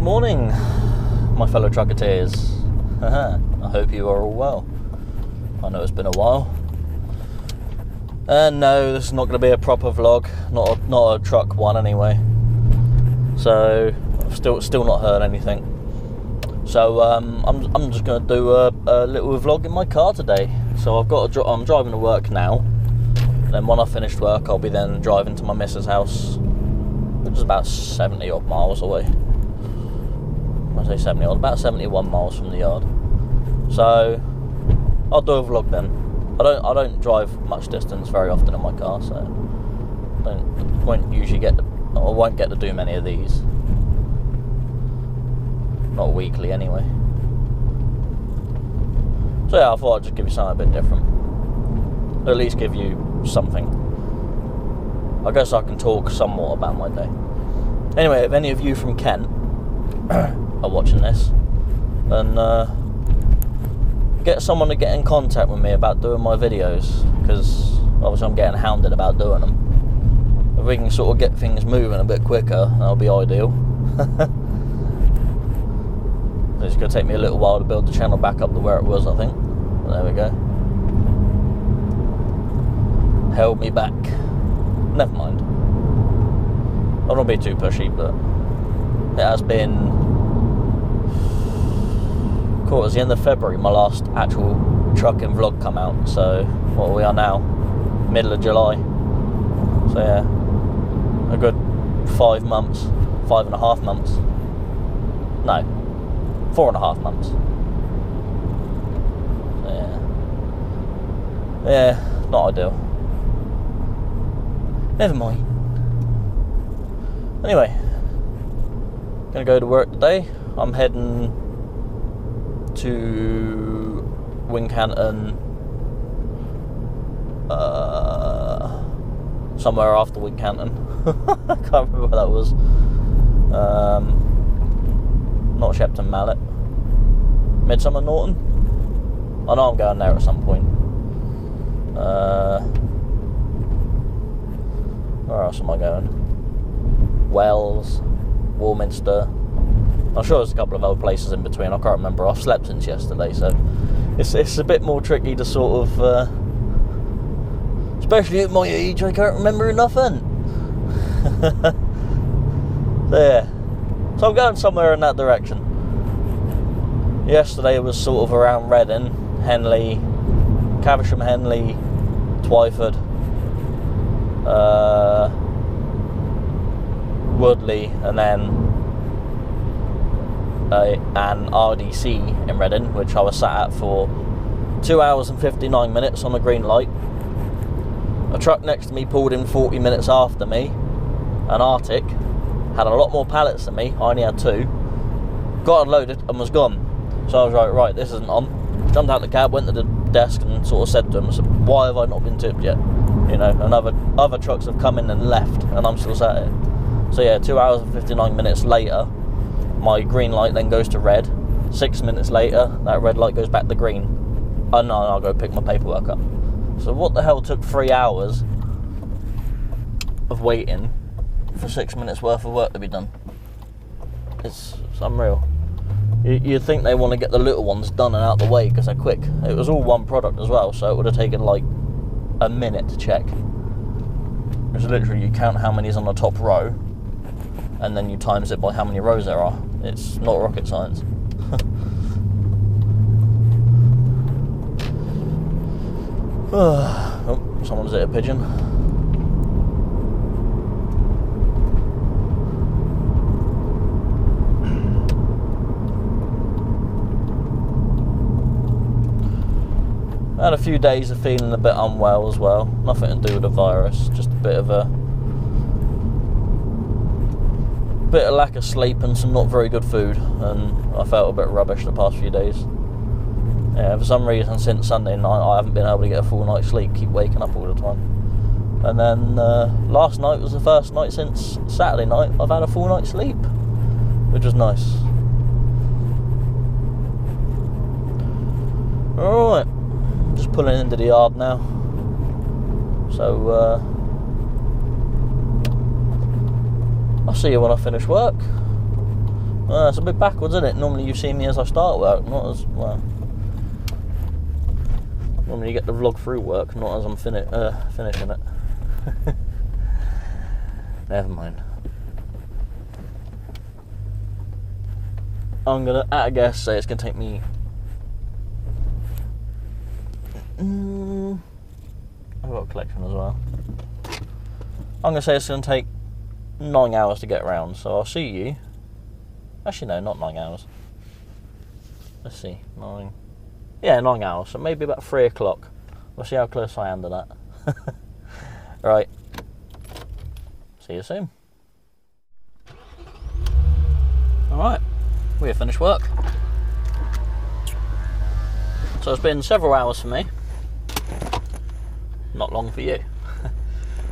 Good morning, my fellow trucketeers. I hope you are all well. I know it's been a while. And no, this is not going to be a proper vlog. Not a truck one anyway. So I've still not heard anything. So I'm just going to do a little vlog in my car today. So I'm driving to work now. Then when I finished work, I'll be then driving to my missus' house, which is about 70 odd miles away. I say 70 odd, about 71 miles from the yard. So I'll do a vlog then. I don't drive much distance very often in my car, so won't get to do many of these. Not weekly anyway. So yeah, I thought I'd just give you something a bit different. At least give you something. I guess I can talk somewhat about my day. Anyway, if any of you from Kent are watching this, then get someone to get in contact with me about doing my videos, because obviously I'm getting hounded about doing them. If we can sort of get things moving a bit quicker, that'll be ideal. It's going to take me a little while to build the channel back up to where it was, I think. But there we go. Held me back. Never mind. I don't want to be too pushy, but it has been... Cool, it was the end of February my last actual trucking vlog come out, so what we are now, middle of July. So yeah, a good 5 months, 5.5 months. No, 4.5 months. So yeah, not ideal. Never mind. Anyway, gonna go to work today. I'm heading to Wincanton, somewhere after Wincanton. I can't remember where that was. Not Shepton Mallet. Midsummer Norton? I know I'm going there at some point. Where else am I going? Wells, Warminster. I'm sure there's a couple of other places in between. I can't remember. I've slept since yesterday, so it's a bit more tricky to sort of, especially at my age, I can't remember nothing. So yeah, so I'm going somewhere in that direction. Yesterday was sort of around Reading, Henley, Caversham, Henley, Twyford, Woodley, and then an RDC in Reading, which I was sat at for 2 hours and 59 minutes on a green light. A truck next to me pulled in 40 minutes after me, an Arctic, had a lot more pallets than me, I only had 2, got unloaded and was gone. So I was like, right, this isn't on. Jumped out the cab, went to the desk and sort of said to him, I said, why have I not been tipped yet? You know, and other trucks have come in and left, and I'm still sat here. So yeah, 2 hours and 59 minutes later, my green light then goes to red. 6 minutes later, that red light goes back to green. And no, I'll go pick my paperwork up. So what the hell took 3 hours of waiting for 6 minutes worth of work to be done? It's unreal. You'd think they want to get the little ones done and out the way because they're quick. It was all one product as well, so it would have taken like a minute to check. It's literally, you count how many's on the top row, and then you times it by how many rows there are. It's not rocket science. Oh, someone's hit a pigeon. I had a few days of feeling a bit unwell as well. Nothing to do with the virus, just a bit of lack of sleep and some not very good food, and I felt a bit rubbish the past few days. Yeah, for some reason since Sunday night I haven't been able to get a full night's sleep, keep waking up all the time. And then last night was the first night since Saturday night I've had a full night's sleep, which was nice. Alright, just pulling into the yard now. So I'll see you when I finish work. It's a bit backwards, isn't it? Normally you see me as I start work, not as, well... Normally you get the vlog through work, not as I'm finishing it. Never mind. I'm gonna, at a guess, say it's gonna take me... I've got a collection as well. I'm gonna say it's gonna take 9 hours to get around, so I'll see you. Actually, no, not 9 hours. Let's see, 9. Yeah, 9 hours, so maybe about 3 o'clock. We'll see how close I am to that. Right. See you soon. Alright, we have finished work. So it's been several hours for me. Not long for you.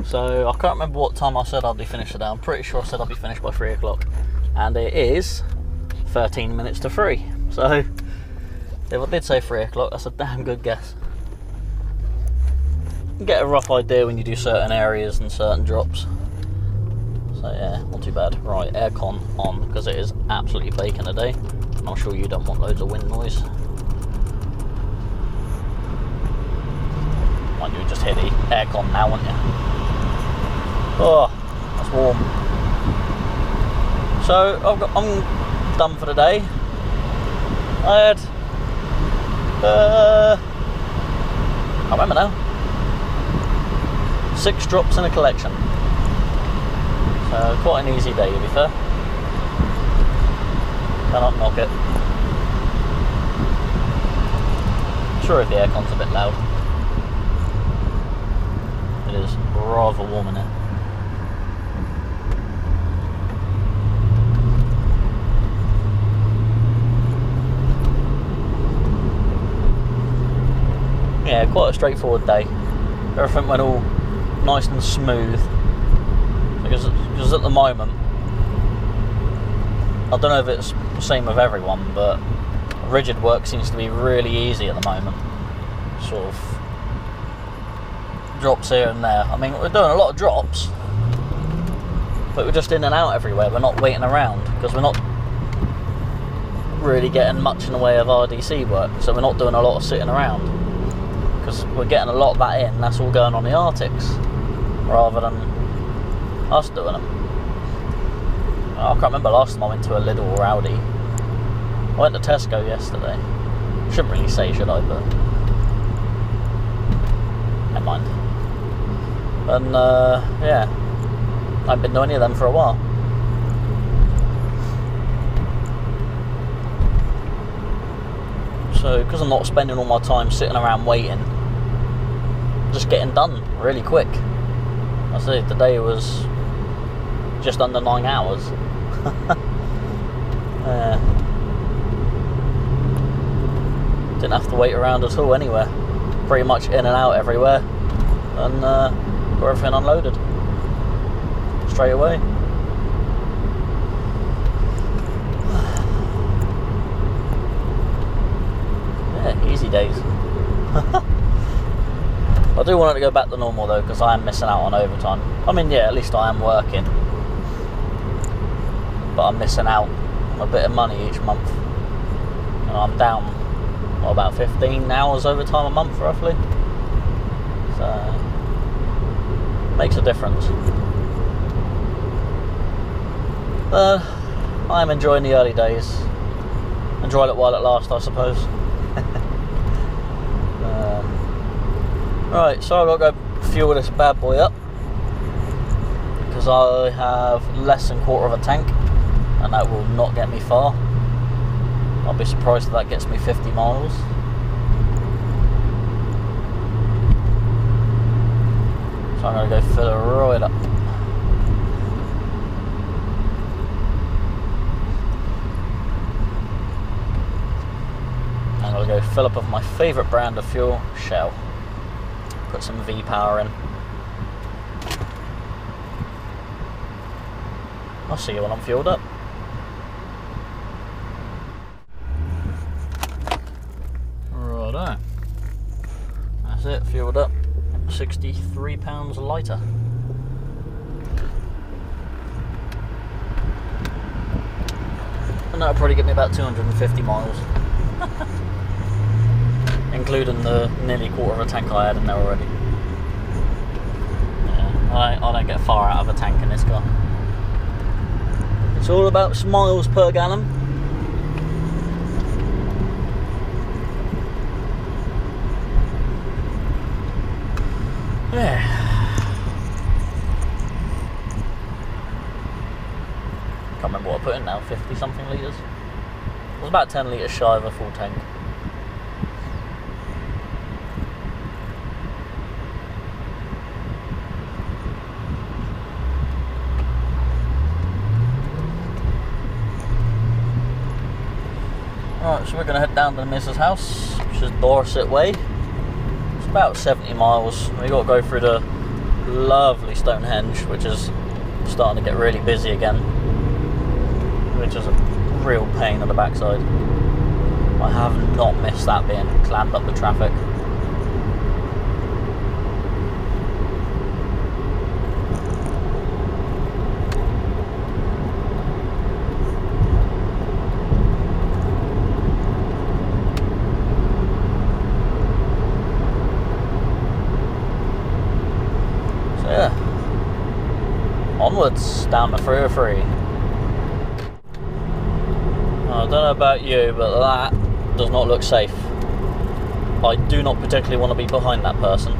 So I can't remember what time I said I'd be finished today. I'm pretty sure I said I'd be finished by 3 o'clock. And it is 13 minutes to 3. So if I did say 3 o'clock, that's a damn good guess. You get a rough idea when you do certain areas and certain drops. So yeah, not too bad. Right, aircon on, because it is absolutely baking today. And I'm sure you don't want loads of wind noise. Mind you, just hit the aircon now, wouldn't you? Oh, that's warm. So I'm done for the day. I had I remember now. 6 drops in a collection. So quite an easy day, to be fair. Cannot knock it. Sure, if the aircon's a bit loud. It is rather warm in here. Yeah, quite a straightforward day. Everything went all nice and smooth. Because at the moment, I don't know if it's the same with everyone, but rigid work seems to be really easy at the moment. Sort of drops here and there. I mean, we're doing a lot of drops, but we're just in and out everywhere. We're not waiting around because we're not really getting much in the way of RDC work, so we're not doing a lot of sitting around because we're getting a lot of that in. That's all going on the Arctics rather than us doing them. I can't remember last time I went to a Lidl or Aldi. I went to Tesco yesterday. Shouldn't really say, should I? But never mind. And yeah, I haven't been doing any of them for a while. So because I'm not spending all my time sitting around waiting, just getting done really quick. I say today was just under 9 hours. Didn't have to wait around at all anywhere. Pretty much in and out everywhere, and got everything unloaded straight away. Yeah, easy days. I do want it to go back to normal though, because I am missing out on overtime. I mean, yeah, at least I am working, but I'm missing out on a bit of money each month. And I'm down, what, about 15 hours overtime a month roughly. So, makes a difference. I'm enjoying the early days. Enjoy it while it lasts, I suppose. Right, so I've got to go fuel this bad boy up because I have less than a quarter of a tank, and that will not get me far. I'll be surprised if that gets me 50 miles. So I'm going to go fill it right up. I'm going to go fill up with my favourite brand of fuel, Shell. Put some V-power in. I'll see you when I'm fueled up. Righto. That's it, fueled up. 63 pounds lighter. and that'll probably get me about 250 miles. Including the nearly quarter of a tank I had in there already. Yeah, I don't get far out of a tank in this car. It's all about miles per gallon. Yeah. Can't remember what I put in now, 50 something litres. It was about 10 litres shy of a full tank. Alright, so we're going to head down to the missus' house, which is Dorset Way. It's about 70 miles. We've got to go through the lovely Stonehenge, which is starting to get really busy again, which is a real pain on the backside. I have not missed that being clammed up with traffic. Yeah, onwards down the 303. I don't know about you, but that does not look safe. I do not particularly want to be behind that person.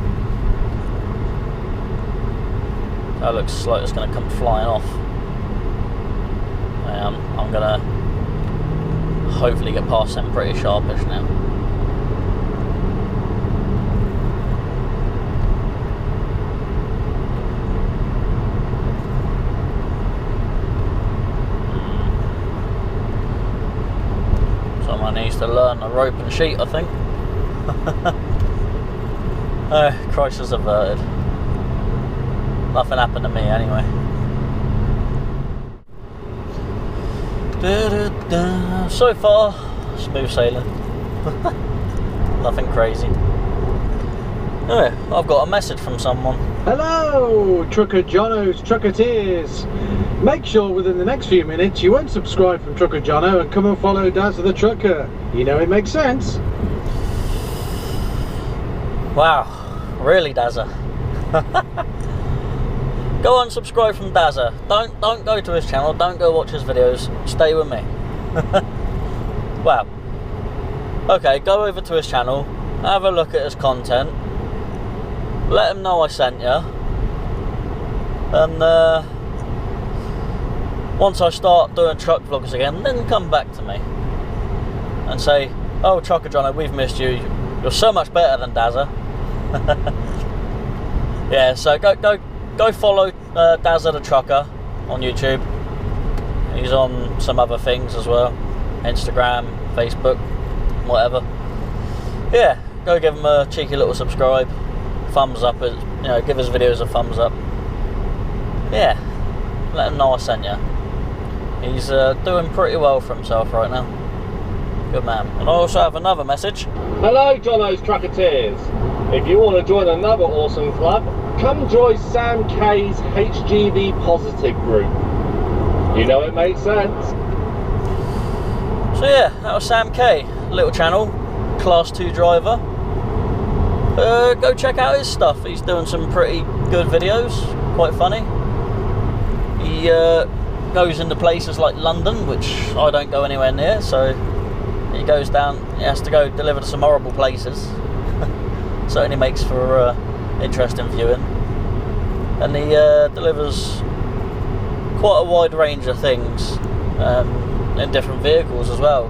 That looks like it's going to come flying off. I'm going to hopefully get past them pretty sharpish now. Someone needs to learn the rope and sheet, I think. Crisis averted. Nothing happened to me anyway. So far, smooth sailing. Nothing crazy. Anyway, I've got a message from someone. Hello, Trucker Jono's Trucketeers. Make sure within the next few minutes you unsubscribe from Trucker Jono and come and follow Dazzer the Trucker. You know it makes sense. Wow, really, Dazzer? Go unsubscribe from Dazzer. Don't go to his channel. Don't go watch his videos. Stay with me. Wow. Okay, go over to his channel. Have a look at his content. Let him know I sent you. And once I start doing truck vlogs again, then come back to me and say, "Oh, Trucker Jono, we've missed you. You're so much better than Dazzer." Yeah, so go follow Dazzer the Trucker on YouTube. He's on some other things as well, Instagram, Facebook, whatever. Yeah, go give him a cheeky little subscribe, thumbs up, give his videos a thumbs up. Yeah, let him know I sent you. He's doing pretty well for himself right now. Good man. And I also have another message. Hello, Jono's Trucketeers. If you want to join another awesome club, come join SamK's HGV Positive group. You know it makes sense. So yeah, that was SamK, little channel, class 2 driver. Go check out his stuff. He's doing some pretty good videos, quite funny. He goes into places like London, which I don't go anywhere near, so he goes down, he has to go deliver to some horrible places. Certainly makes for interesting viewing. And he delivers quite a wide range of things in different vehicles as well.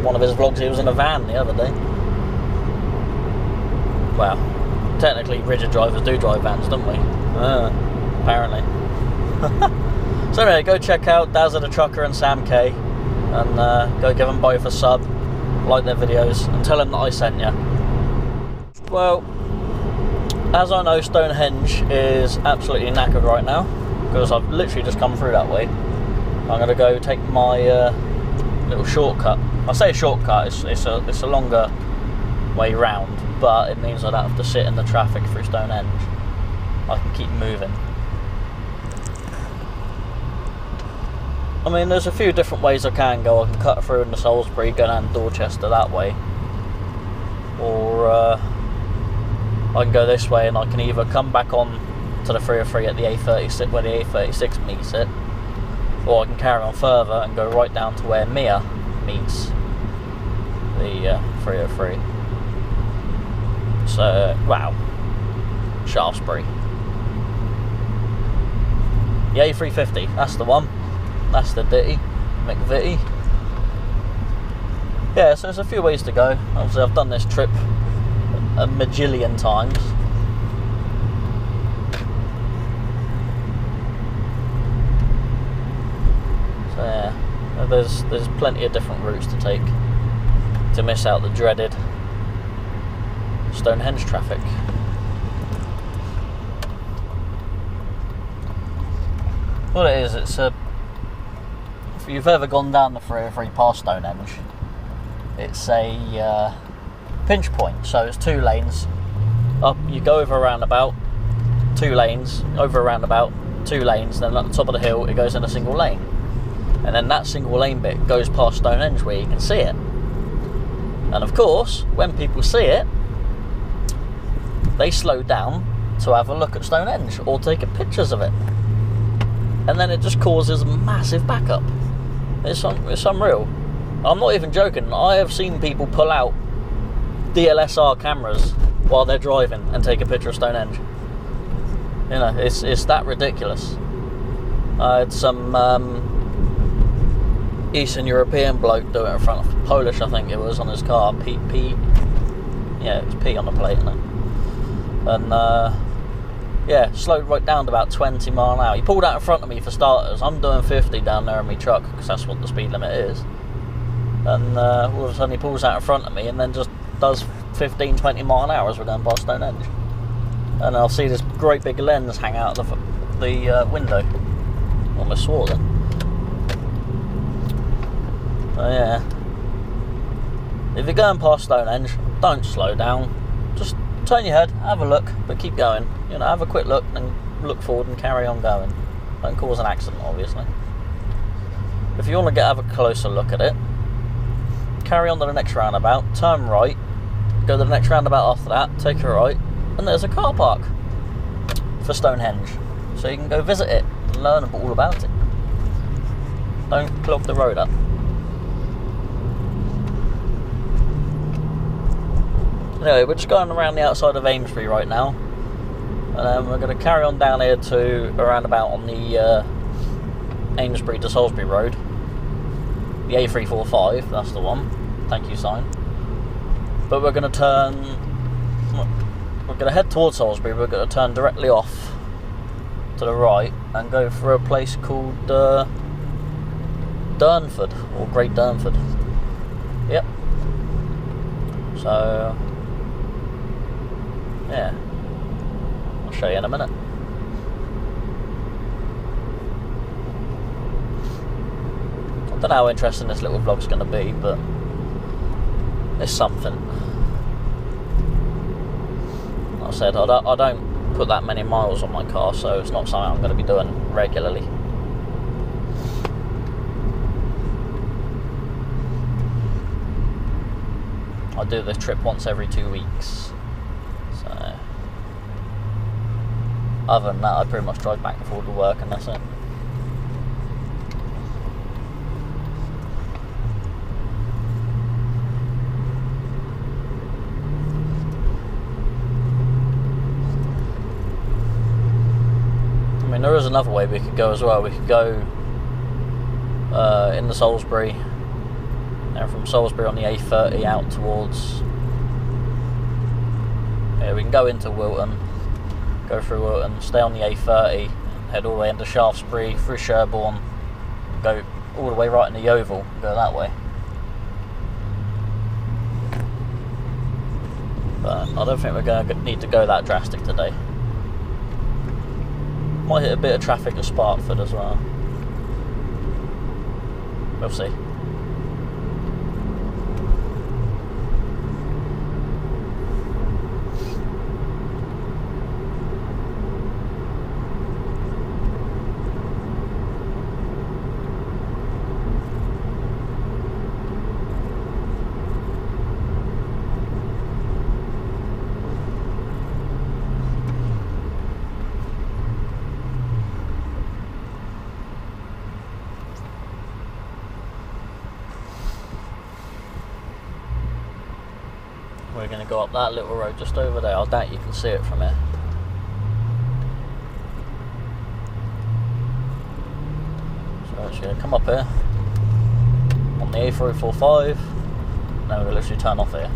One of his vlogs, he was in a van the other day. Well, technically rigid drivers do drive vans, don't we? Apparently. So anyway, go check out Dazzer the Trucker and SamK, and go give them both a sub, like their videos, and tell them that I sent you. Well, as I know, Stonehenge is absolutely knackered right now, because I've literally just come through that way. I'm going to go take my little shortcut. I say shortcut, it's a longer way round, but it means I don't have to sit in the traffic through Stonehenge. I can keep moving. I mean, there's a few different ways I can go. I can cut through into Salisbury, go down Dorchester that way, or I can go this way, and I can either come back on to the 303 at the A36 where the A36 meets it, or I can carry on further and go right down to where Mia meets the 303. So, wow, Shaftesbury. The A350, that's the one. That's the ditty, McVitie. Yeah, so there's a few ways to go. Obviously, I've done this trip a majillion times. So yeah, there's plenty of different routes to take to miss out the dreaded Stonehenge traffic. What it is, it's a... If you've ever gone down the 303 past Stonehenge, it's a pinch point. So it's 2 lanes. Up, you go over a roundabout, 2 lanes, over a roundabout, 2 lanes, then at the top of the hill it goes in a single lane. And then that single lane bit goes past Stonehenge where you can see it. And of course, when people see it, they slow down to have a look at Stonehenge or take pictures of it. And then it just causes massive backup. It's unreal. I'm not even joking. I have seen people pull out DLSR cameras while they're driving and take a picture of Stonehenge. You know, it's that ridiculous. I had some Eastern European bloke do it in front of Polish, I think it was, on his car. Yeah, it was P on the plate, isn't it? And yeah, slowed right down to about 20 mile an hour. He pulled out in front of me for starters. I'm doing 50 down there in my truck because that's what the speed limit is. And all of a sudden he pulls out in front of me and then just does 15, 20 mile an hour as we're going past Stonehenge. And I'll see this great big lens hang out of the window. Almost swore then. So yeah, if you're going past Stonehenge, don't slow down. Just turn your head, have a look, but keep going. You know, have a quick look and look forward and carry on going. Don't cause an accident, obviously. If you want to have a closer look at it, carry on to the next roundabout, turn right, go to the next roundabout after that, take a right, and there's a car park for Stonehenge. So you can go visit it and learn all about it. Don't clog the road up. Anyway, we're just going around the outside of Amesbury right now, and we're going to carry on down here to a roundabout on the Amesbury to Salisbury road, the A345, that's the one, thank you sign. But we're going to turn, we're going to head towards Salisbury, we're going to turn directly off to the right and go for a place called Durnford, or Great Durnford. Yep. So yeah, I'll show you in a minute. I don't know how interesting this little vlog's going to be, but it's something. Like I said, I don't put that many miles on my car, so it's not something I'm going to be doing regularly. I do this trip once every 2 weeks. So other than that, I pretty much drive back and forth to work, and that's it. I mean, there is another way we could go as well. We could go into Salisbury, and from Salisbury on the A30 out towards... Yeah, we can go into Wilton, go through Wilton, stay on the A30, head all the way into Shaftesbury, through Sherborne, go all the way right into Yeovil, go that way. But I don't think we're going to need to go that drastic today. Might hit a bit of traffic at Sparkford as well. We'll see. we're going to go up that little road just over there. I doubt you can see it from here. So it's going to come up here on the A345. Now we're going to literally turn off here.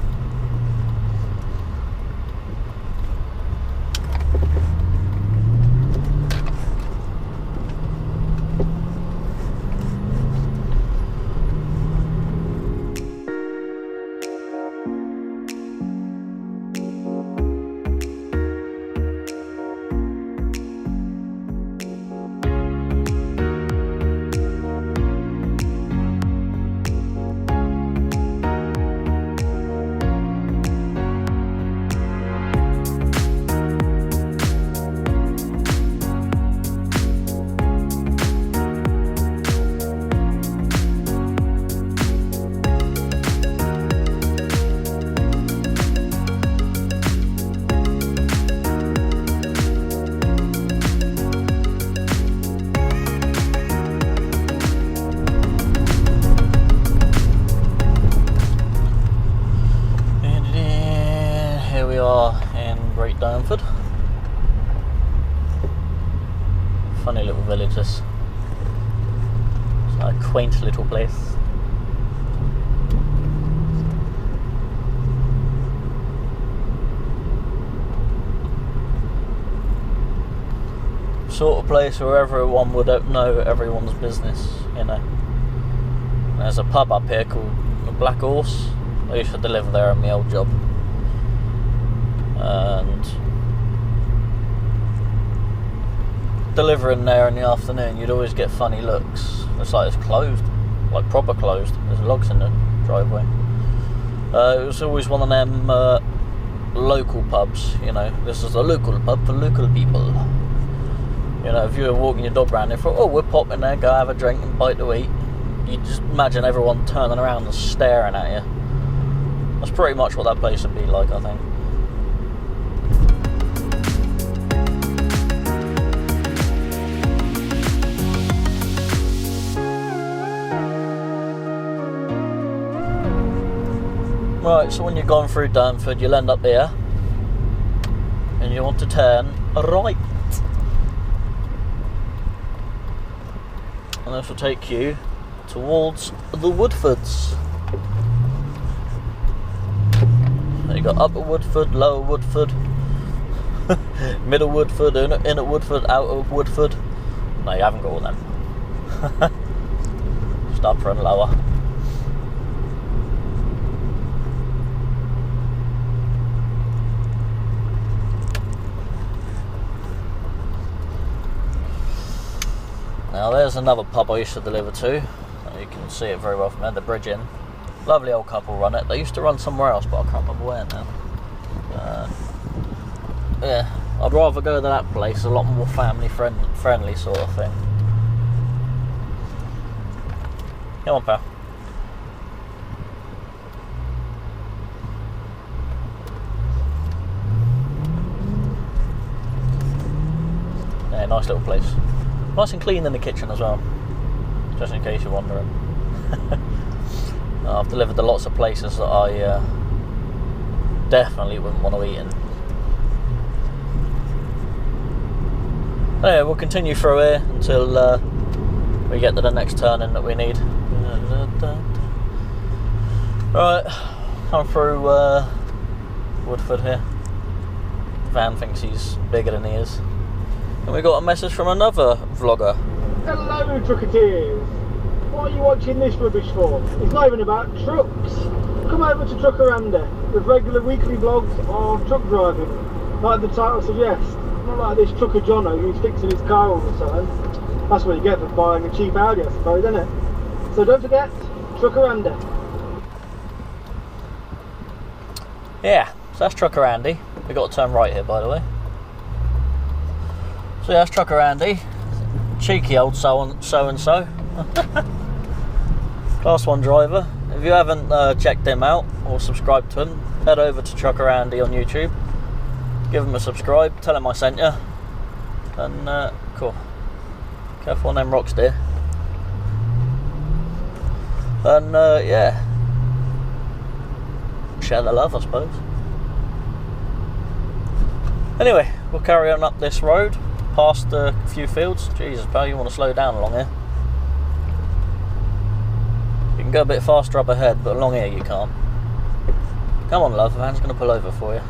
Darnford. Funny little village this. It's like a quaint little place. Sort of place where everyone would know everyone's business, you know. There's a pub up here called the Black Horse. I used to deliver there on my old job. And delivering there in the afternoon, you'd always get funny looks. It's like it's closed, like proper closed. There's logs in the driveway. It was always one of them local pubs, you know. This is a local pub for local people. You know, if you were walking your dog around there, thought, oh, we're popping there, go have a drink and bite to eat. You just imagine everyone turning around and staring at you. That's pretty much what that place would be like, I think. Right, so when you're going through Darnford, you'll end up here, and you want to turn right. And this will take you towards the Woodfords. So you got Upper Woodford, Lower Woodford, Middle Woodford, Inner Woodford, Outer Woodford. No, you haven't got all them. Just upper and lower. Now there's another pub I used to deliver to. You can see it very well from there, the Bridge Inn. Lovely old couple run it. They used to run somewhere else, but I can't remember where now. Yeah, I'd rather go to that place, a lot more family friendly sort of thing. Come on, pal. Yeah, nice little place. Nice and clean in the kitchen as well, just in case you're wondering. I've delivered to lots of places that I definitely wouldn't want to eat in. Anyway, we'll continue through here until we get to the next turning that we need. Right, come through Woodford here. Van thinks he's bigger than he is. And we got a message from another vlogger. Hello, Trucketeers. What are you watching this rubbish for? It's not even about trucks. Come over to Trucker Andy with regular weekly vlogs of truck driving, like the title suggests. Not like this Trucker Jono who's fixing his car all the time. That's what you get for buying a cheap Audi, I suppose, isn't it? So don't forget, Trucker Andy. Yeah, so that's Trucker Andy. We got to turn right here, by the way. So yeah, that's Trucker Andy, cheeky old so-and-so, Class 1 driver. If you haven't checked him out or subscribed to him, head over to Trucker Andy on YouTube, give him a subscribe, tell him I sent you, and cool. Careful on them rocks, dear. And yeah, share the love, I suppose. Anyway, we'll carry on up this road, past a few fields. Jesus, pal, you want to slow down along here? You can go a bit faster up ahead, but along here you can't. Come on, love, the van's going to pull over for you.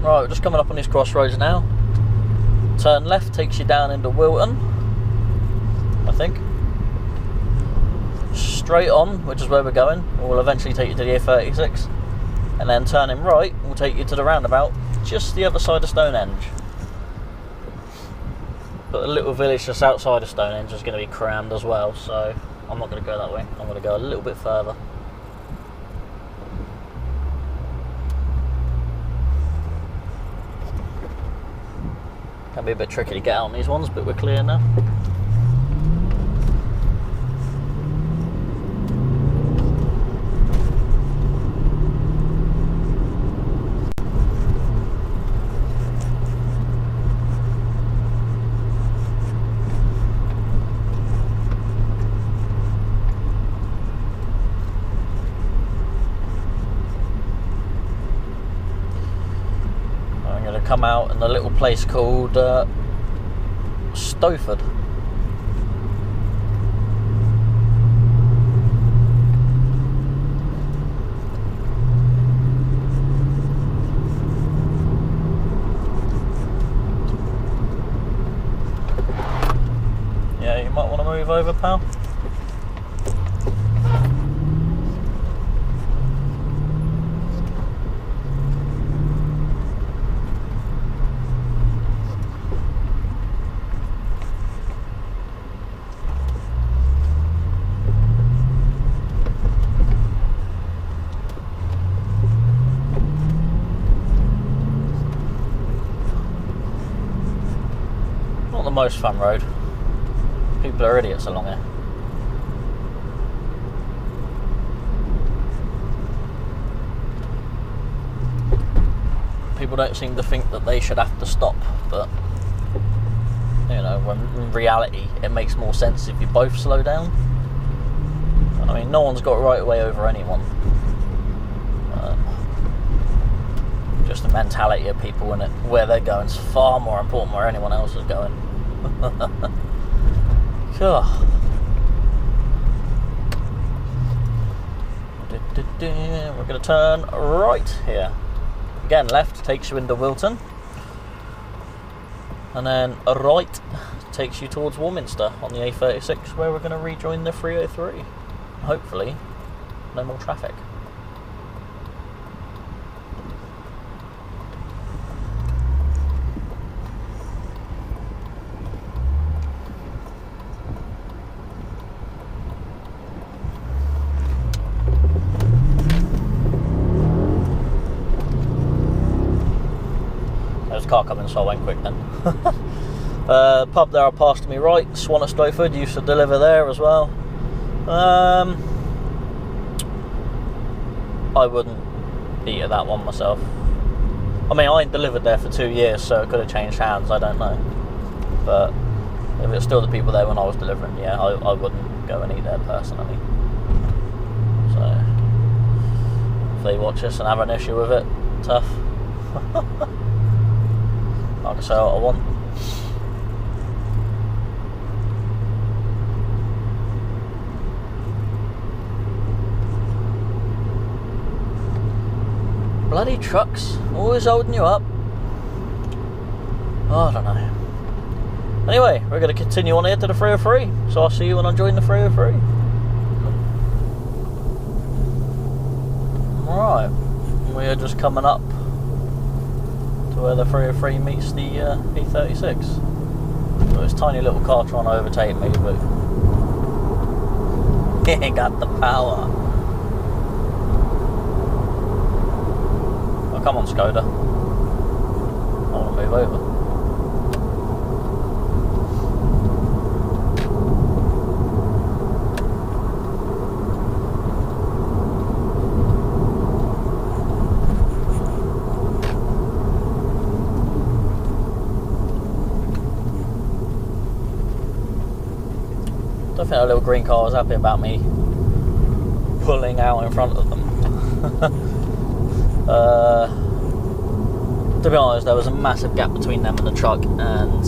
Right, we're just coming up on these crossroads now. Turn left takes you down into Wilton, I think. Straight on, which is where we're going, will eventually take you to the A36. And then turning right will take you to the roundabout, just the other side of Stonehenge. But the little village just outside of Stonehenge is going to be crammed as well, so I'm not going to go that way. I'm going to go a little bit further. Can be a bit tricky to get out on these ones, but we're clear now. Come out in a little place called Stoford. Yeah, you might want to move over, pal. Most fun road. People are idiots along here. People don't seem to think that they should have to stop, but you know, when in reality it makes more sense if you both slow down. I mean, no one's got right way over anyone. Just the mentality of people in it, where they're going is far more important where anyone else is going. Cool. We're going to turn right here. Again, left takes you into Wilton, and then a right takes you towards Warminster on the A36, where we're going to rejoin the 303. Hopefully, no more traffic. Car coming, so I went quick then. Pub there I passed to me right, Swan at Stoford, used to deliver there as well. I wouldn't eat at that one myself. I mean, I ain't delivered there for 2 years, so it could have changed hands, I don't know. But if it's still the people there when I was delivering, yeah, I wouldn't go and eat there personally. So if they watch this and have an issue with it, tough. I can say what I want. Bloody trucks, always holding you up. Oh, I don't know. Anyway, we're going to continue on here to the 303, so I'll see you when I join the 303. Alright, we are just coming up to where the 303 meets the E36. So this tiny little car trying to overtake me, but he ain't got the power. come on, Skoda. I want to move over. I don't think a little green car was happy about me pulling out in front of them. To be honest, there was a massive gap between them and the truck, and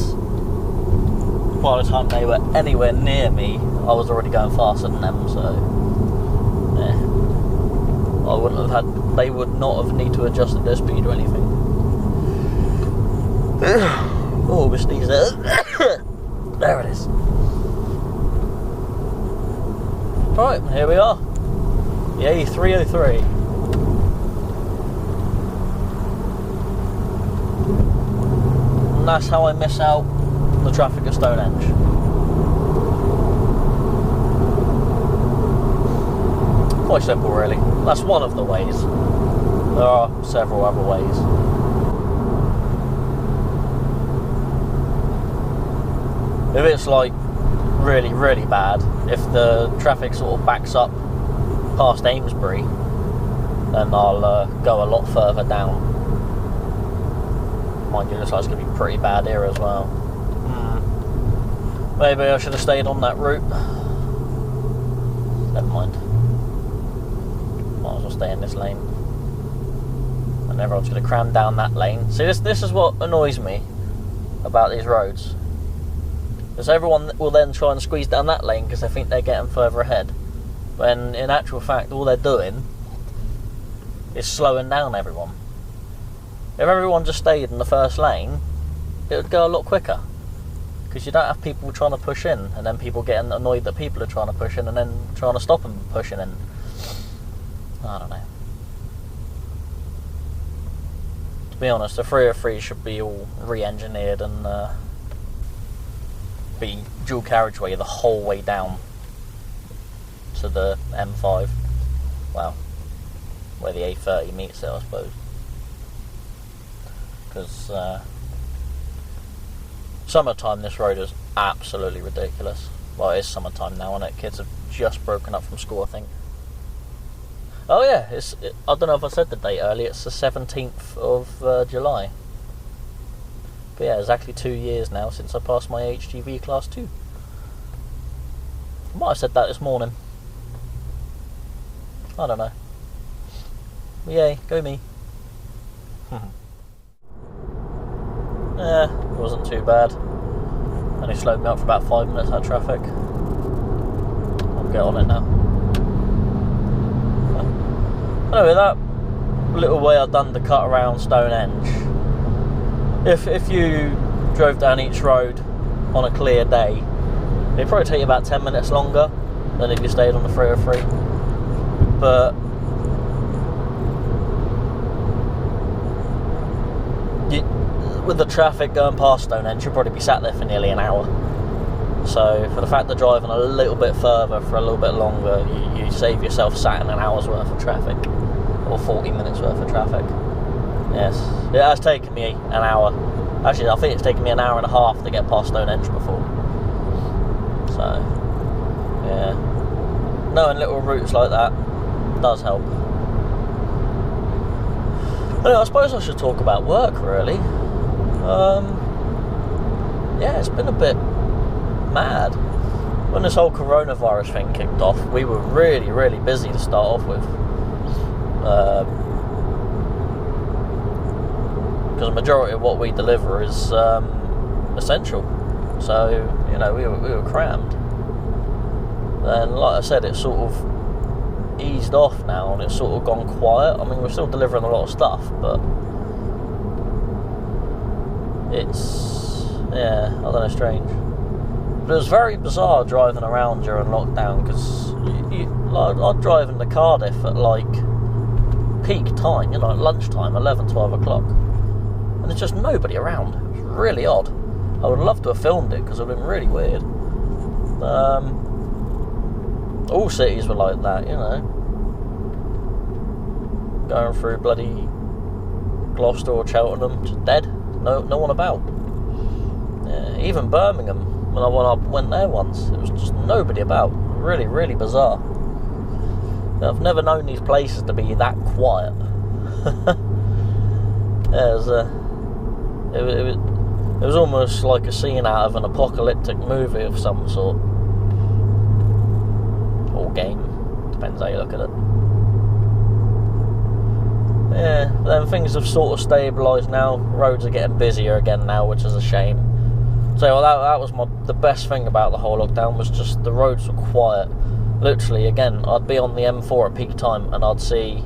by the time they were anywhere near me, I was already going faster than them, so yeah. I wouldn't have had, they would not have need to adjust their speed or anything. Oh, we sneeze there. There it is. Right, here we are. The A303. And that's how I miss out the traffic at Stonehenge. Quite simple, really. That's one of the ways. There are several other ways. If it's like really, really bad, if the traffic sort of backs up past Amesbury, then I'll go a lot further down. Mind you, looks like it's going to be pretty bad here as well. Maybe I should have stayed on that route. Never mind. Might as well stay in this lane. And everyone's going to cram down that lane. See, this is what annoys me about these roads. Because everyone will then try and squeeze down that lane because they think they're getting further ahead. When in actual fact, all they're doing is slowing down everyone. If everyone just stayed in the first lane, it would go a lot quicker. Because you don't have people trying to push in, and then people getting annoyed that people are trying to push in, and then trying to stop them pushing in. I don't know. To be honest, the 303 should be all re-engineered and be dual carriageway the whole way down to the M5. Well, where the A30 meets it, I suppose. Because summertime, this road is absolutely ridiculous. Well, it is summertime now, isn't it? Kids have just broken up from school, I think. Oh yeah, I don't know if I said the date earlier. It's the 17th of July. But yeah, exactly 2 years now since I passed my HGV Class 2. I might have said that this morning. I don't know. Yay, go me. Yeah, it wasn't too bad. Only slowed me up for about 5 minutes out of traffic. I'll get on it now. Anyway, that little way I've done to cut around Stonehenge. If you drove down each road on a clear day, it'd probably take you about 10 minutes longer than if you stayed on the 303. But with the traffic going past Stonehenge, you'll probably be sat there for nearly an hour. So for the fact of driving a little bit further for a little bit longer, you save yourself sat in an hour's worth of traffic, or 40 minutes worth of traffic. Yes, it has taken me an hour. Actually, I think it's taken me an hour and a half to get past Stonehenge before. So yeah, knowing little routes like that does help. Anyway, I suppose I should talk about work, really. Yeah, it's been a bit mad. When this whole coronavirus thing kicked off, we were really, really busy to start off with. Because the majority of what we deliver is essential. So, you know, we were crammed. And like I said, it's sort of eased off now and it's sort of gone quiet. I mean, we're still delivering a lot of stuff, but it's, yeah, I don't know, strange. But it was very bizarre driving around during lockdown, because I'd drive into Cardiff at like peak time, you know, at lunchtime, 11, 12 o'clock, and there's just nobody around. It was really odd. I would love to have filmed it because it would have been really weird. All cities were like that, you know. Going through bloody Gloucester or Cheltenham, just dead. No one about. Yeah, even Birmingham, when I went there once, it was just nobody about. Really, really bizarre. I've never known these places to be that quiet. Yeah, it was almost like a scene out of an apocalyptic movie of some sort. Or game, depends how you look at it. Yeah, then things have sort of stabilised now. Roads are getting busier again now, which is a shame. So well, that was the best thing about the whole lockdown, was just the roads were quiet. Literally, again, I'd be on the M4 at peak time and I'd see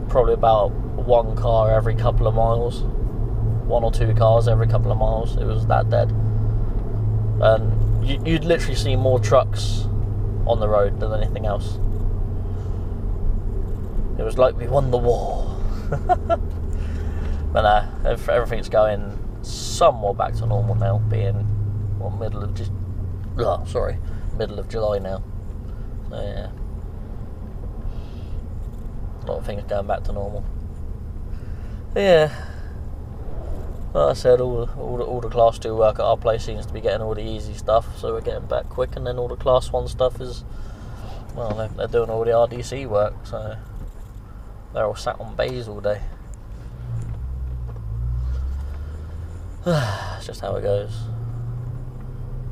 probably about one car every couple of miles. 1 or 2 cars every couple of miles. It was that dead. And you'd literally see more trucks on the road than anything else. It was like we won the war. But everything's going somewhat back to normal now, being middle of July now. So yeah, a lot of things going back to normal. Yeah, like I said, all the class 2 work at our place seems to be getting all the easy stuff, so we're getting back quick, and then all the class 1 stuff is, well, they're doing all the RDC work, so they're all sat on bays all day. It's just how it goes.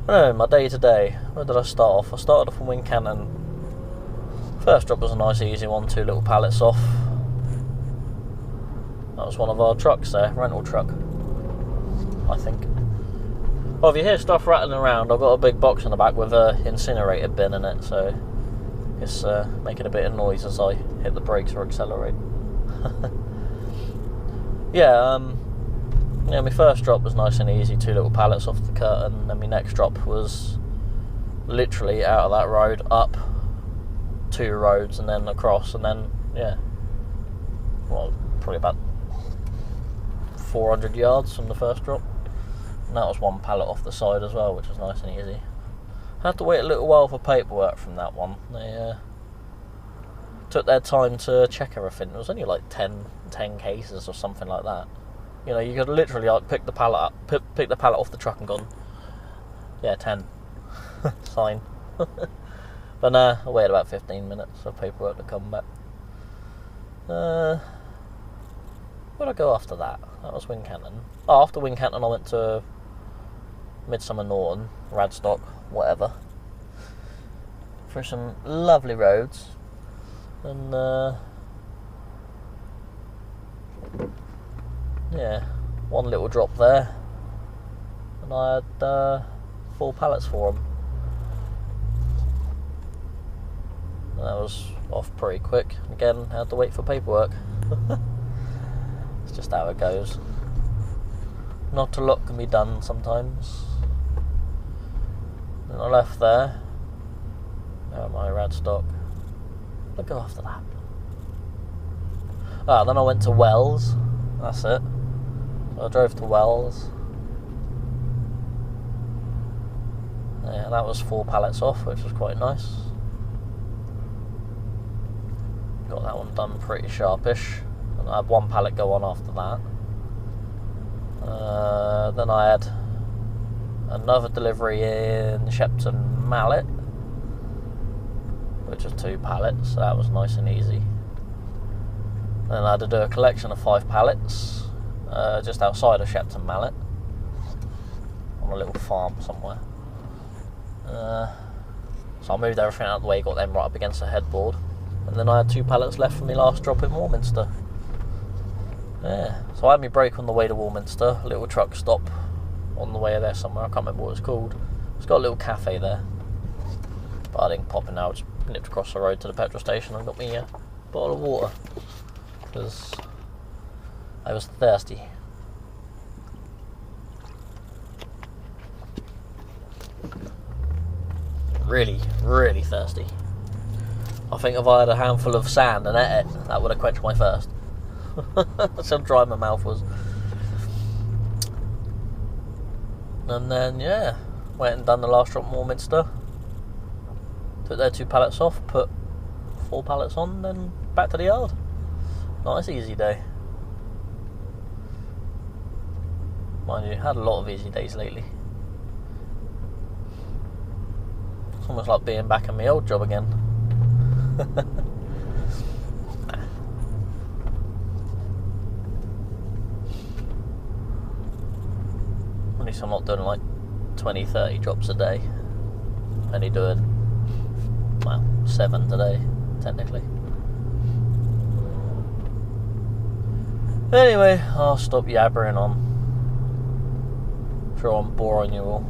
Anyway, my day today, where did I start off? I started off in Wincanton. First drop was a nice easy one, 2 little pallets off. That was one of our trucks there, rental truck, I think. Well, if you hear stuff rattling around, I've got a big box in the back with an incinerator bin in it, so it's making a bit of noise as I hit the brakes or accelerate. Yeah, my first drop was nice and easy, 2 little pallets off the curtain, and then my next drop was literally out of that road, up 2 roads, and then across, and then, yeah, well, probably about 400 yards from the first drop. And that was 1 pallet off the side as well, which was nice and easy. I had to wait a little while for paperwork from that one. They took their time to check everything. It was only like 10 cases or something like that. You know, you could literally like pick the pallet off the truck and gone, yeah, 10. Sign. But nah, I waited about 15 minutes for paperwork to come back. Where'd I go after that? That was Wincanton. Oh, after Wincanton I went to Midsummer Norton, Radstock, whatever, for some lovely roads. And yeah, 1 little drop there, and I had 4 pallets for them. And that was off pretty quick. Again, I had to wait for paperwork. It's just how it goes. Not a lot can be done sometimes. Then I left there. There my Radstock. I'll go after that. Then I went to Wells. That's it. So I drove to Wells. Yeah, that was 4 pallets off, which was quite nice. Got that one done pretty sharpish. And I had 1 pallet go on after that. Then I had another delivery in Shepton Mallet, which was 2 pallets, so that was nice and easy. Then I had to do a collection of 5 pallets just outside of Shepton Mallet on a little farm somewhere. So I moved everything out of the way, got them right up against the headboard, and then I had 2 pallets left for my last drop in Warminster. Yeah, so I had my break on the way to Warminster, a little truck stop on the way there somewhere, I can't remember what it's called. It's got a little cafe there, but I didn't pop in now, I just nipped across the road to the petrol station and got me a bottle of water, because I was thirsty. Really, really thirsty. I think if I had a handful of sand and ate it, that would have quenched my thirst. That's how dry my mouth was. And then, yeah, went and done the last drop in Warminster. Took their 2 pallets off, put 4 pallets on, then back to the yard. Nice easy day. Mind you, had a lot of easy days lately. It's almost like being back in my old job again. At least I'm not doing like 20-30 drops a day. Only doing, well, 7 today, technically. Anyway, I'll stop yabbering on. Sure, I'm boring you all.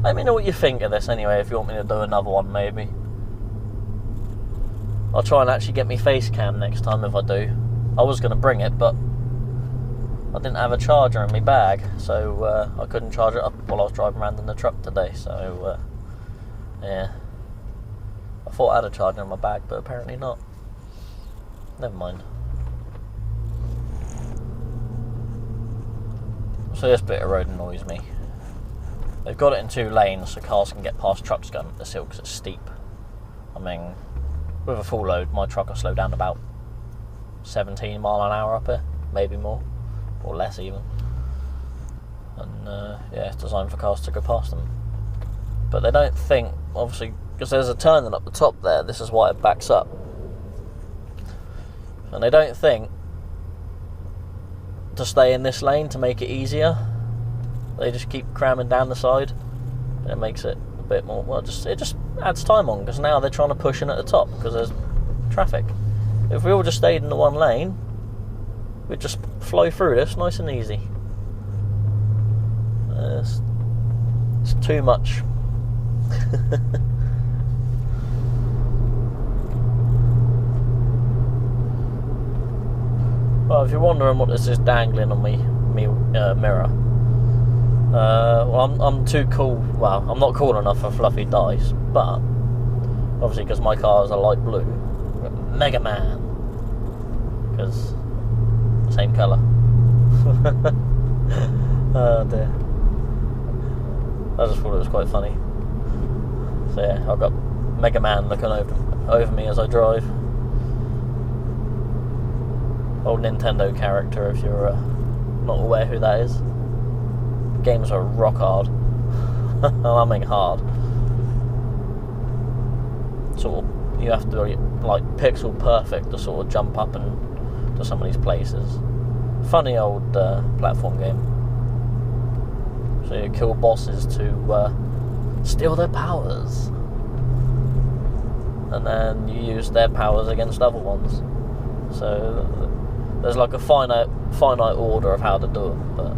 Let me know what you think of this anyway, if you want me to do another one maybe. I'll try and actually get my face cam next time if I do. I was going to bring it, but I didn't have a charger in my bag, so I couldn't charge it up while I was driving around in the truck today, so yeah. I thought I had a charger in my bag, but apparently not. Never mind. So this bit of road annoys me. They've got it in 2 lanes so cars can get past trucks going up this hill because it's steep. I mean, with a full load, my truck will slow down about 17 mile an hour up here, maybe more, or less even. And yeah, it's designed for cars to go past them. But they don't think, obviously, because there's a turning up the top there, this is why it backs up. And they don't think to stay in this lane to make it easier. They just keep cramming down the side, and it makes it a bit more, well, it just adds time on, because now they're trying to push in at the top because there's traffic. If we all just stayed in the one lane, we'd just flow through this nice and easy. It's too much. Well, if you're wondering what this is dangling on me mirror, well, I'm too cool. Well, I'm not cool enough for fluffy dice, but obviously because my car is a light blue, Mega Man, because same colour. Oh dear. I just thought it was quite funny. So yeah, I've got Mega Man looking over me as I drive. Old Nintendo character, if you're not aware who that is. Games are rock hard. I mean hard. Sort of, you have to like pixel perfect to sort of jump up and to some of these places. Funny old platform game. So you kill bosses to steal their powers, and then you use their powers against other ones. So there's like a finite order of how to do them, but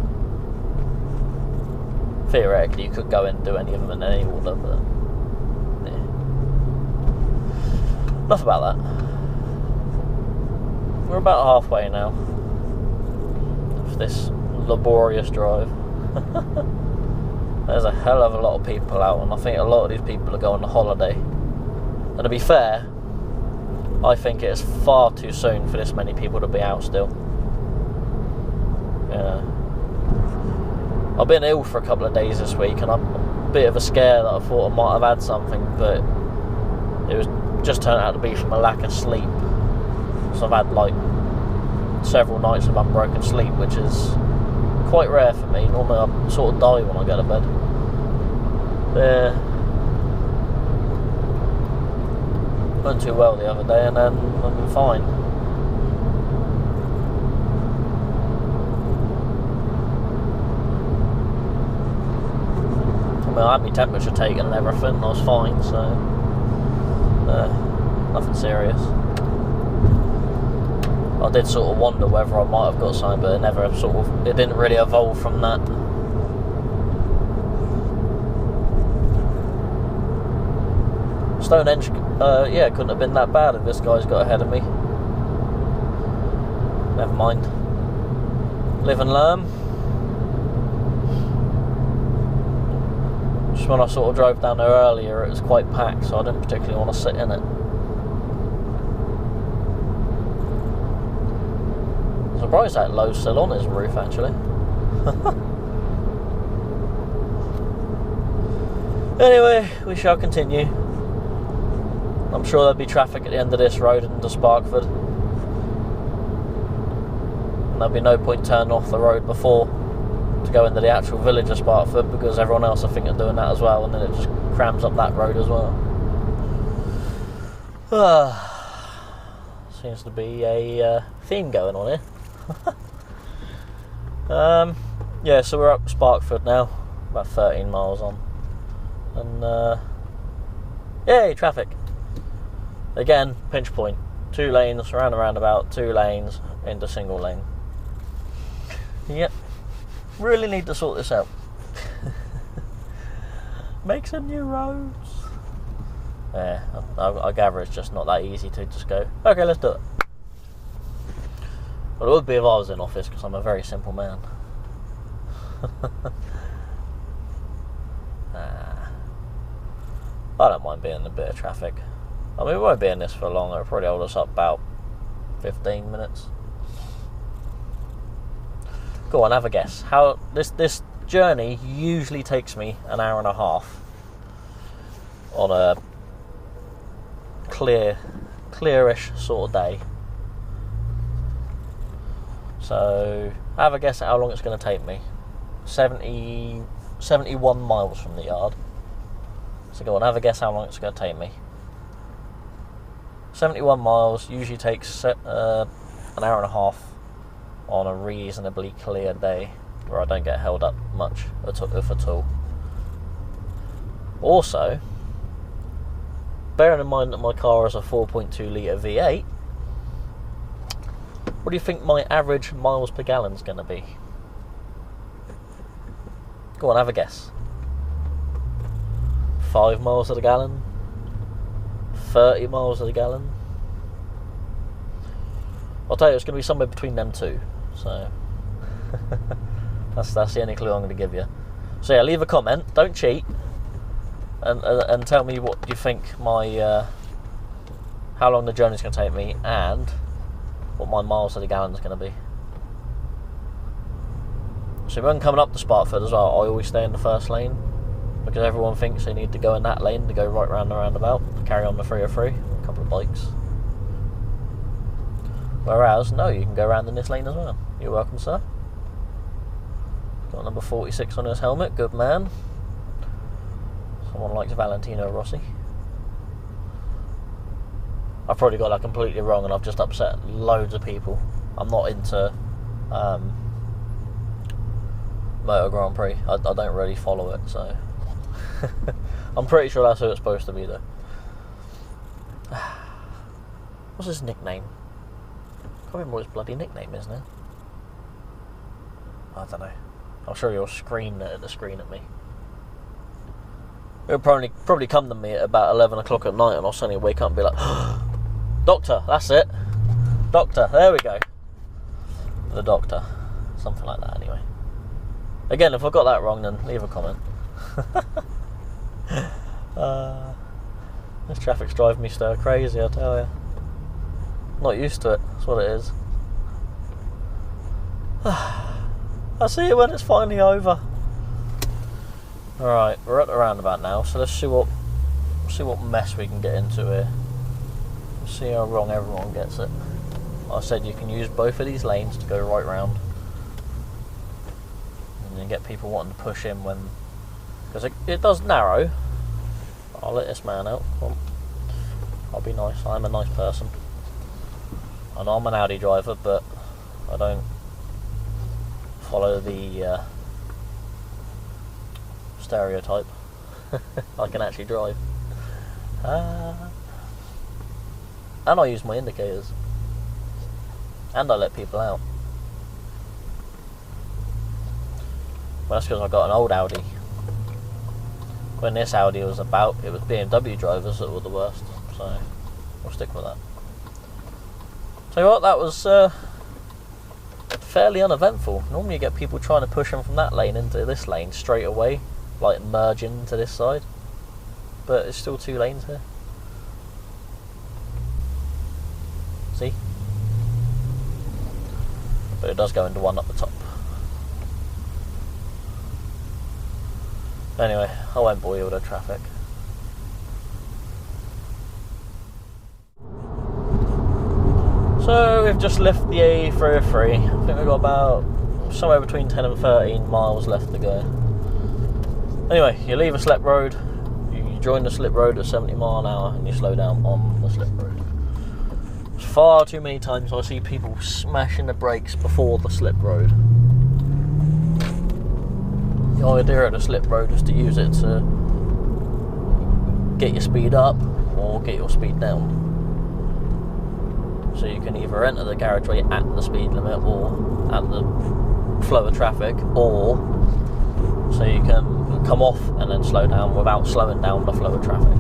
theoretically you could go and do any of them in any order, but yeah. Enough about that. We're about halfway now of this laborious drive. There's a hell of a lot of people out, and I think a lot of these people are going on holiday. And to be fair, I think it's far too soon for this many people to be out still. Yeah. I've been ill for a couple of days this week, and I'm a bit of a scare that I thought I might have had something, but it was just turned out to be from a lack of sleep. So I've had like several nights of unbroken sleep, which is quite rare for me. Normally I sort of die when I go to bed. Yeah. Went too well the other day, and then I've been fine. I mean, I had my temperature taken and everything, and I was fine, so nothing serious. I did sort of wonder whether I might have got something, but it didn't really evolve from that. Stonehenge, yeah, couldn't have been that bad if this guy's got ahead of me. Never mind. Live and learn. Just when I sort of drove down there earlier, it was quite packed, so I didn't particularly want to sit in it. I'm surprised that low's still on his roof, actually. Anyway, we shall continue. I'm sure there'll be traffic at the end of this road into Sparkford. And there'll be no point turning off the road before to go into the actual village of Sparkford, because everyone else I think are doing that as well, and then it just crams up that road as well. Seems to be a theme going on here. Yeah, so we're up Sparkford now, about 13 miles on, and yay, traffic again. Pinch point, 2 lanes around a roundabout, 2 lanes into single lane. Yep, really need to sort this out. Make some new roads. Yeah, I gather it's just not that easy to just go, okay, let's do it. But it would be if I was in office, because I'm a very simple man. I don't mind being in a bit of traffic. I mean, we won't be in this for long. It'll probably hold us up about 15 minutes. Go on, have a guess. How this journey usually takes me an hour and a half on a clearish sort of day. So have a guess at how long it's going to take me. 71 miles from the yard. So go on, have a guess how long it's going to take me. 71 miles usually takes an hour and a half on a reasonably clear day where I don't get held up much, if at all. Also, bearing in mind that my car is a 4.2 litre V8, what do you think my average miles per gallon is going to be? Go on, have a guess. 5 miles to the gallon? 30 miles to the gallon? I'll tell you, it's going to be somewhere between them two. So that's the only clue I'm going to give you. So yeah, leave a comment. Don't cheat, and tell me what you think my how long the journey's going to take me, and what my miles to the gallon is going to be. So when coming up to Sparkford as well, I always stay in the first lane, because everyone thinks they need to go in that lane to go right round the roundabout, carry on the 303, a couple of bikes. Whereas, no, you can go around in this lane as well. You're welcome, sir. Got number 46 on his helmet, good man. Someone likes Valentino Rossi. I've probably got that completely wrong, and I've just upset loads of people. I'm not into Moto Grand Prix. I don't really follow it, so I'm pretty sure that's who it's supposed to be, though. What's his nickname? I can't remember what his bloody nickname is now. I don't know. I'm sure you'll scream at the screen at me. It'll probably come to me at about 11 o'clock at night, and I'll suddenly wake up and be like, Doctor, that's it. Doctor, there we go. The Doctor. Something like that, anyway. Again, if I got that wrong, then leave a comment. This traffic's driving me stir crazy, I tell you. Not used to it, that's what it is. I'll see you when it's finally over. Alright, we're at the roundabout now, so let's see what mess we can get into here. See how wrong everyone gets it. I said you can use both of these lanes to go right round, and then get people wanting to push in when, because it does narrow. I'll let this man out. Come on. I'll be nice. I'm a nice person. I know I'm an Audi driver, but I don't follow the stereotype. I can actually drive. And I use my indicators. And I let people out. Well, that's because I got an old Audi. When this Audi was about, it was BMW drivers that were the worst. So, we'll stick with that. Tell you what, that was fairly uneventful. Normally you get people trying to push them from that lane into this lane straight away, like merge into this side. But it's still 2 lanes here. See? But it does go into one up the top. Anyway, I won't bore you with the traffic. So we've just left the A303. I think we've got about somewhere between 10 and 13 miles left to go. Anyway, you leave a slip road, you join the slip road at 70 mile an hour and you slow down on the slip road. Far too many times I see people smashing the brakes before the slip road. The idea of the slip road is to use it to get your speed up or get your speed down. So you can either enter the carriageway at the speed limit or at the flow of traffic, or so you can come off and then slow down without slowing down the flow of traffic.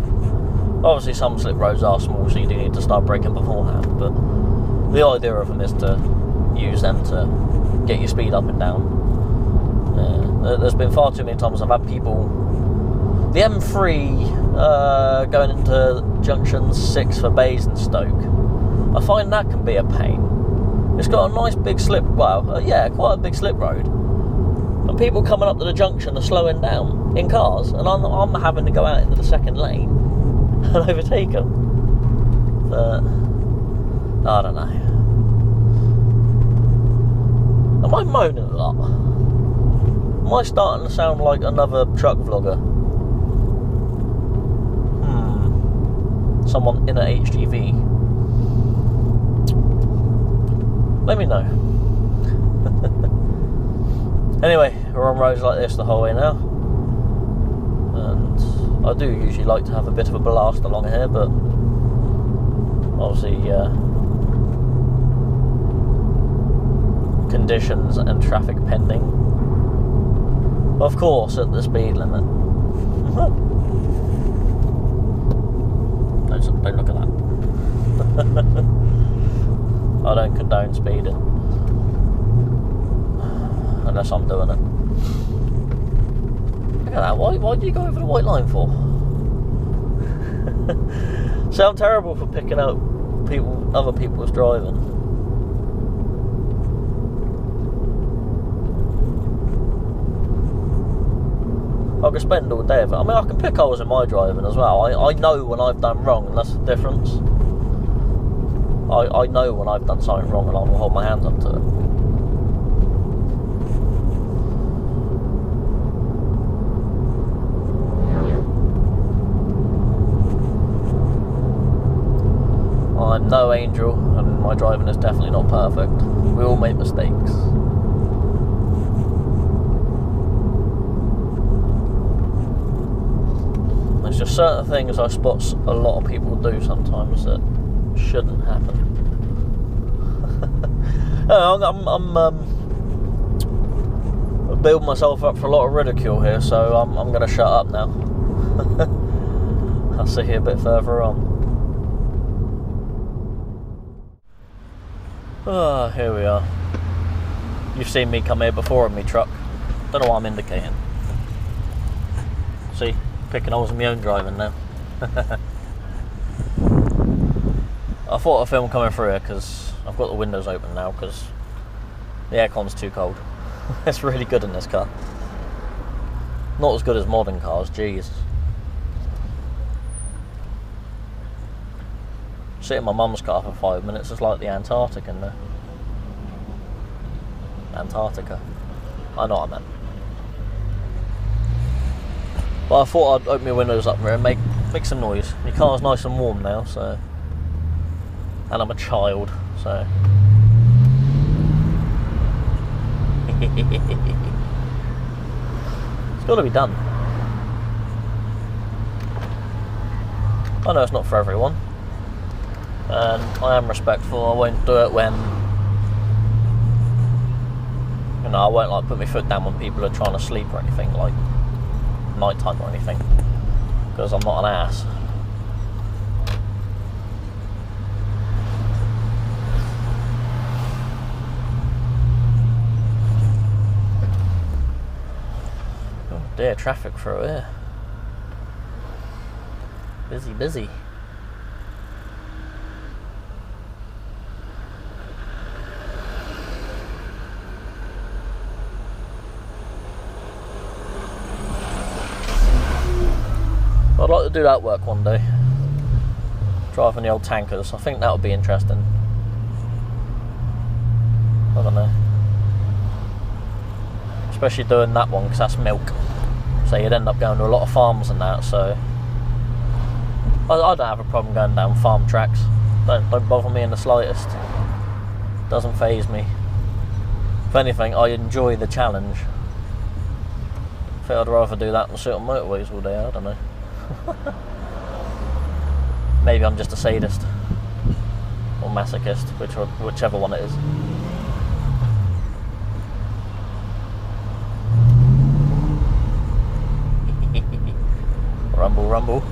Obviously some slip roads are small, so you do need to start braking beforehand, but the idea of them is to use them to get your speed up and down. There's been far too many times I've had people, the M3 going into junction 6 for Basingstoke, I find that can be a pain. It's got a nice big slip, yeah, quite a big slip road. And people coming up to the junction are slowing down in cars, and I'm having to go out into the second lane and overtake them. But I don't know. Am I moaning a lot? Am I starting to sound like another truck vlogger? Someone in a HGV. Let me know. Anyway, we're on roads like this the whole way now. And I do usually like to have a bit of a blast along here, but obviously conditions and traffic pending. Of course, at the speed limit. Don't look at that. I don't condone speeding. Unless I'm doing it. Look at that. Why do you go over the white line for? See, I'm terrible for picking out other people's driving. I could spend all day of it. I mean, I can pick holes in my driving as well. I know when I've done wrong, and that's the difference. I know when I've done something wrong, and I will hold my hands up to it. I'm no angel, and my driving is definitely not perfect. We all make mistakes. There's just certain things I spot a lot of people do sometimes that shouldn't happen. I'm building myself up for a lot of ridicule here, so I'm going to shut up now. I'll see you a bit further on. Here we are. You've seen me come here before in my truck. Don't know what I'm indicating. See, picking holes in my own driving now. I thought of film coming through here because I've got the windows open now because the aircon's too cold. It's really good in this car. Not as good as modern cars, jeez. Sit in my mum's car for 5 minutes, it's like the Antarctic in there. Antarctica. I know what I meant. But I thought I'd open my windows up here and make some noise. My car's nice and warm now, so... And I'm a child, so... It's got to be done. I know it's not for everyone. And I am respectful. I won't do it when... You know, I won't like put my foot down when people are trying to sleep or anything, like night time or anything. Because I'm not an ass. Oh dear, traffic through here. Busy, busy. I'd like to do that work one day. Driving the old tankers. I think that would be interesting. I don't know. Especially doing that one, because that's milk. So you'd end up going to a lot of farms and that, so... I don't have a problem going down farm tracks. Don't bother me in the slightest. Doesn't faze me. If anything, I enjoy the challenge. I think I'd rather do that than sit on motorways all day, I don't know. Maybe I'm just a sadist. Or masochist, whichever one it is. Rumble, rumble.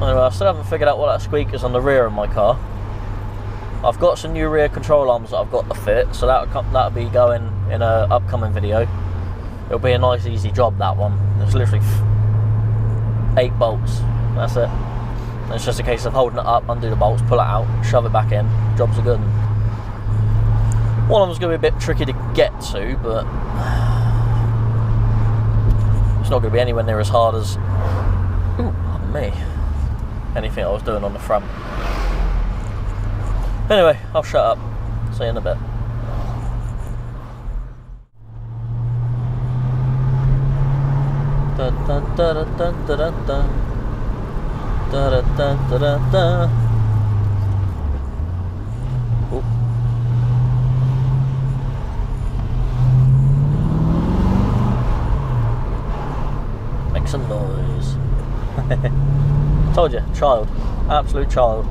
Anyway, I still haven't figured out what that squeak is on the rear of my car. I've got some new rear control arms that I've got to fit, so that'll be going in an upcoming video. It'll be a nice easy job, that one. It's literally 8 bolts, that's it. And it's just a case of holding it up, undo the bolts, pull it out, shove it back in, jobs are good. One of them's going to be a bit tricky to get to, but it's not going to be anywhere near as hard as, ooh, pardon me, anything I was doing on the front. Anyway, I'll shut up. See you in a bit. Da da da da da da da da da da da da. Make some noise. Told you, child, absolute child.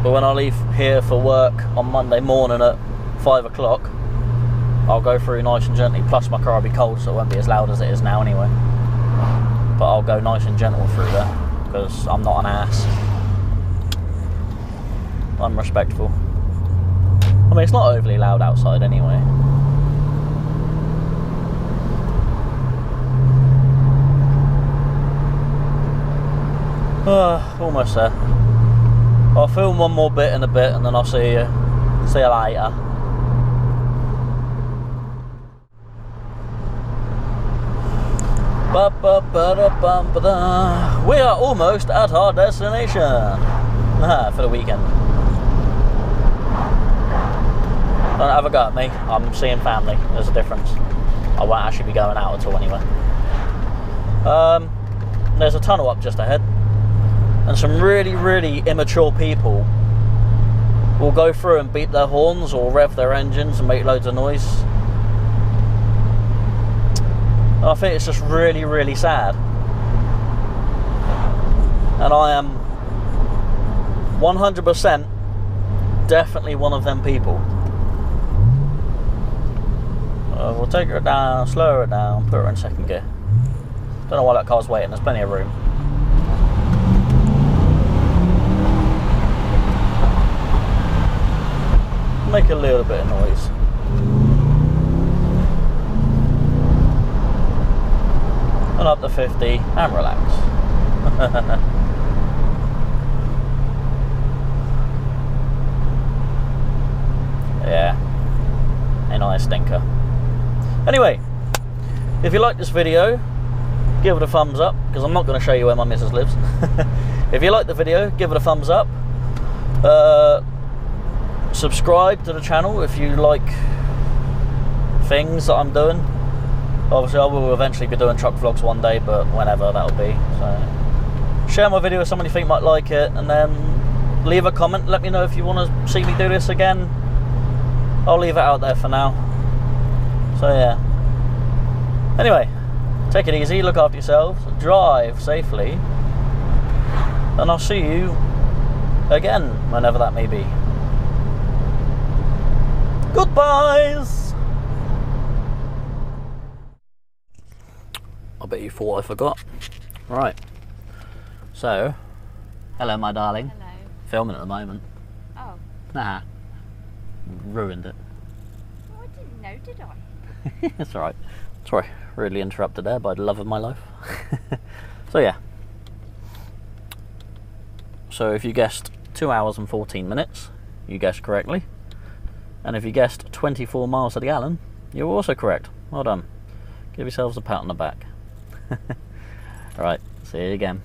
But when I leave here for work on Monday morning at 5 o'clock, I'll go through nice and gently, plus my car will be cold so it won't be as loud as it is now anyway. But I'll go nice and gentle through there, because I'm not an ass. I'm respectful. I mean, it's not overly loud outside anyway. Almost there. I'll film one more bit in a bit and then I'll see you later. We are almost at our destination for the weekend. Don't have a go at me, I'm seeing family, there's a difference. I won't actually be going out at all anyway. There's a tunnel up just ahead, and some really, really immature people will go through and beat their horns or rev their engines and make loads of noise. And I think it's just really, really sad. And I am 100% definitely one of them people. We'll take her down, slow her down, put her in second gear. Don't know why that car's waiting, there's plenty of room. Make a little bit of noise. And up to 50 and relax. Yeah, a nice stinker. Anyway, if you like this video, give it a thumbs up, because I'm not going to show you where my missus lives. If you like the video, give it a thumbs up. Subscribe to the channel if you like things that I'm doing. Obviously I will eventually be doing truck vlogs one day, but whenever that'll be. So share my video with somebody you think might like it, and then leave a comment, let me know if you want to see me do this again. I'll leave it out there for now. So yeah, anyway, take it easy, look after yourselves, drive safely, and I'll see you again whenever that may be. Goodbyes! I bet you thought I forgot. Right. So, hello my darling. Hello. Filming at the moment. Oh. Nah. Ruined it. Oh, I didn't know, did I? It's alright. Sorry, really interrupted there by the love of my life. So yeah. So if you guessed 2 hours and 14 minutes, you guessed correctly. And if you guessed 24 miles to the gallon, you were also correct. Well done. Give yourselves a pat on the back. Right, see you again.